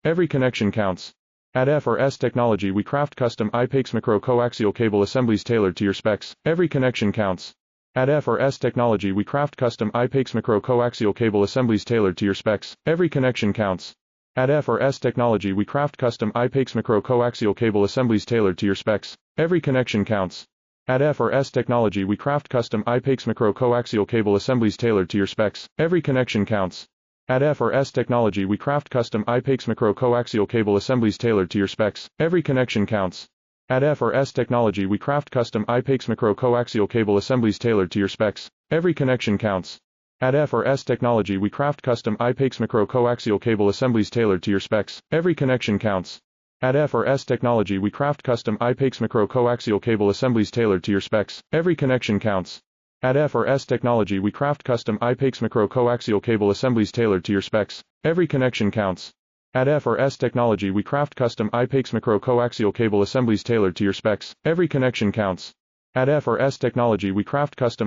Every connection counts. At FI-X technology we craft custom FI-X micro coaxial cable assemblies tailored to your specs. Every connection counts. At FI-X technology we craft custom FI-X micro coaxial cable assemblies tailored to your specs. Every connection counts. At FI-X technology we craft custom FI-X micro coaxial cable assemblies tailored to your specs. Every connection counts. At FI-X technology we craft custom FI-X micro coaxial cable assemblies tailored to your specs. Every connection counts. At FI-X technology we craft custom FI-X micro coaxial cable assemblies tailored to your specs. Every connection counts. At FI-X technology we craft custom FI-X micro coaxial cable assemblies tailored to your specs. Every connection counts. At FI-X technology we craft custom FI-X micro coaxial cable assemblies tailored to your specs. Every connection counts. At FI-X technology we craft custom FI-X micro coaxial cable assemblies tailored to your specs. Every connection counts. At FI-X technology we craft custom FI-X micro coaxial cable assemblies tailored to your specs. Every connection counts. At FI-X technology we craft custom FI-X micro coaxial cable assemblies tailored to your specs. Every connection counts. At FI-X technology we craft custom